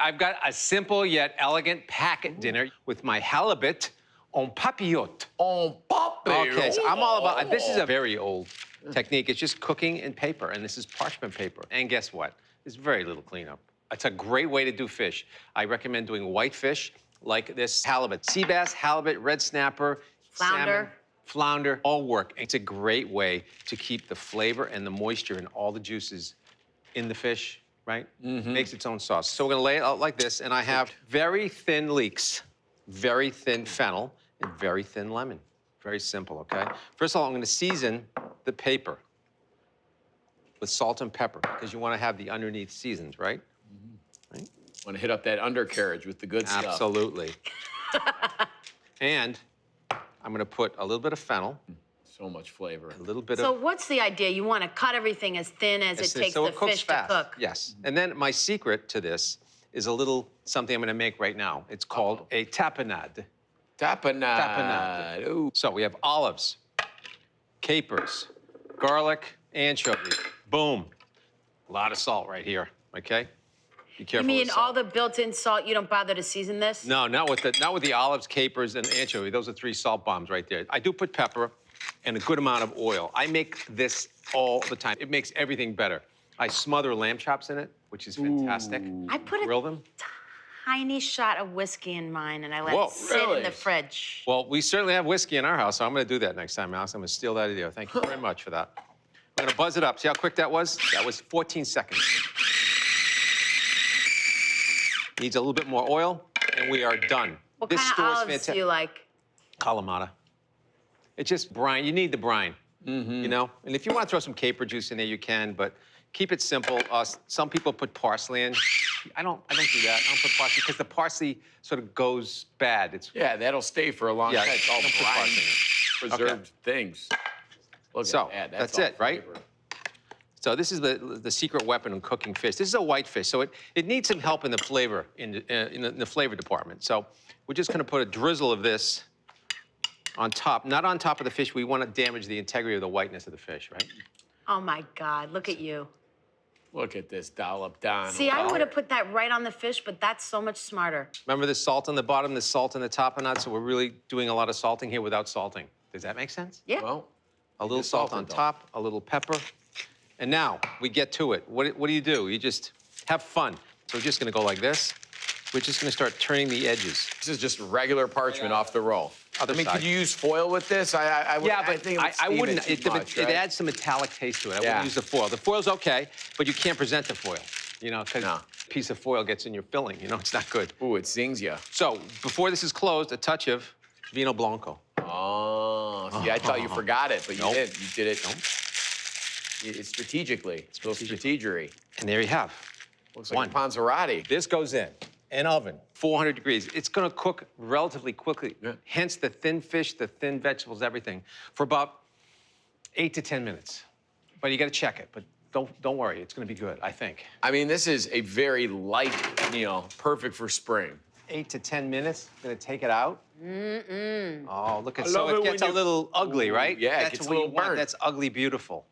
I've got a simple yet elegant packet dinner with my halibut en papillote. En papillote. Okay, so I'm all about, this is a very old technique. It's just cooking in paper, and this is parchment paper. And guess what? There's very little cleanup. It's a great way to do fish. I recommend doing white fish like this halibut. Sea bass, halibut, red snapper, Flounder. salmon, flounder, all work. It's a great way to keep the flavor and the moisture and all the juices in the fish, right? Makes its own sauce. So we're gonna lay it out like this, and I have very thin leeks, very thin fennel, and very thin lemon. Very simple, okay? First of all, I'm gonna season the paper with salt and pepper, because you wanna have the underneath seasoned, right? Right? Want to hit up that undercarriage with the good stuff. Absolutely. And I'm gonna put a little bit of fennel, So much flavor. a little bit So of... what's the idea? You want to cut everything as thin as it takes so the it cooks fish fast. to cook. Yes. And then my secret to this is a little something I'm gonna make right now. It's called a tapenade. Tapenade. Tapenade. Ooh. So we have olives, capers, garlic, anchovies. Boom. A lot of salt right here, okay? Be You careful mean with salt. all the built-in salt, you don't bother to season this? No, not with the olives, capers, and anchovy. Those are 3 salt bombs right there. I do put pepper and a good amount of oil. I make this all the time. It makes everything better. I smother lamb chops in it, which is fantastic. I put Grill a them. tiny shot of whiskey in mine, and I let Whoa, it sit in really? the fridge. Well, we certainly have whiskey in our house, so I'm gonna do that next time, Alex. I'm gonna steal that idea. Thank you very much for that. I'm gonna buzz it up. See how quick that was? That was 14 seconds. Needs a little bit more oil, and we are done. What This kind of store is olives fantastic. do you like? Kalamata. It's just brine. You need the brine, you know? And if you want to throw some caper juice in there, you can, but keep it simple. Some people put parsley in. I don't do that. I don't put parsley because the parsley sort of goes bad. It's Yeah, that'll stay for a long Yeah, time. It's all don't put brine, parsley in. preserved things. Look So, at that. that's all it, right? flavor. So this is the secret weapon in cooking fish. This is a white fish, so it needs some help in the flavor, in the flavor department. So we're just gonna put a drizzle of this on top, not on top of the fish. We wanna damage the integrity of the whiteness of the fish, right? Oh my God, look at you. Look at this dollop down. See, I would have put that right on the fish, but that's so much smarter. Remember the salt on the bottom, the salt on the top and that, so we're really doing a lot of salting here without salting. Does that make sense? Yeah. Well, A little just salt salted, on though. top, a little pepper. And now we get to it. What do? You just have fun. So we're just gonna go like this. We're just gonna start turning the edges. this is just regular parchment off the roll. Other I mean, side. could you use foil with this? I would, Yeah, but think it would I steam wouldn't. It, too much, right? It adds some metallic taste to it. I Yeah. wouldn't use the foil. The foil's okay, but you can't present the foil, you know, because No. a piece of foil gets in your filling. You know, it's not good. Ooh, it zings you. So before this is closed, a touch of Vino Blanco. Oh, see, I thought you forgot it, but you Nope. did. You did it. It's strategically. It's a little strategery. And there you have. Looks like a Panzerotti. This goes in an oven, 400 degrees. It's gonna cook relatively quickly. Yeah. Hence the thin fish, the thin vegetables, everything, for about 8 to 10 minutes. But you gotta check it, but don't worry, it's gonna be good, I think. I mean, this is a very light meal, perfect for spring. 8 to 10 minutes, gonna take it out. Oh, look at, I so love it it gets when a you- little ugly, Ooh, right? yeah, it That's gets a what you little want. burnt. That's ugly beautiful.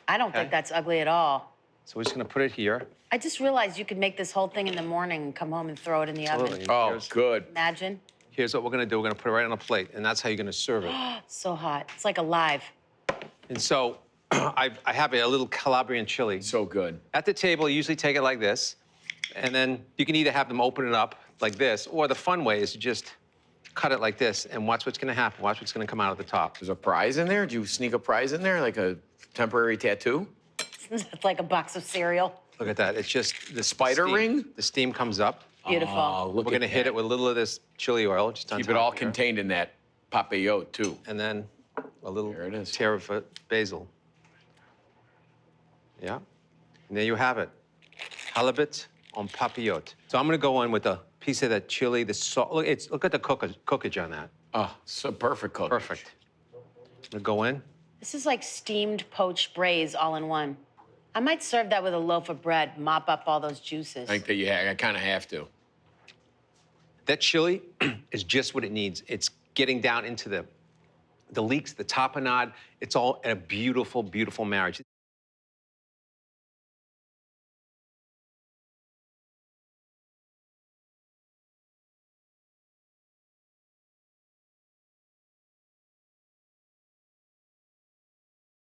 I don't Okay. think that's ugly at all. So we're just gonna put it here. I just realized you could make this whole thing in the morning and come home and throw it in the oven. Absolutely. Oh, good. Imagine. Here's what we're gonna do. We're gonna put it right on a plate, and that's how you're gonna serve it. So hot. It's like alive. And so I have a little Calabrian chili. So good. At the table, you usually take it like this, and then you can either have them open it up like this, or the fun way is to just cut it like this and watch what's gonna happen. Watch what's gonna come out at the top. There's a prize in there? Did you sneak a prize in there, like a temporary tattoo? It's like a box of cereal. Look at that. It's just the Spider steam. ring? The steam comes up. Beautiful. Oh, look We're gonna at hit that. it with a little of this chili oil, just on Keep top it all here. contained in that papillote, too. And then a little There it is. tear of basil. Yeah. And there you have it. Halibut en papillote. So I'm gonna go in with a piece of that chili, the salt. Look at the cookage on that. Oh, so perfect cook. Perfect. I'm gonna go in. This is like steamed poached braise all in one. I might serve that with a loaf of bread, mop up all those juices. I think that I kind of have to. That chili is just what it needs. It's getting down into the leeks, the tapenade. It's all a beautiful, beautiful marriage.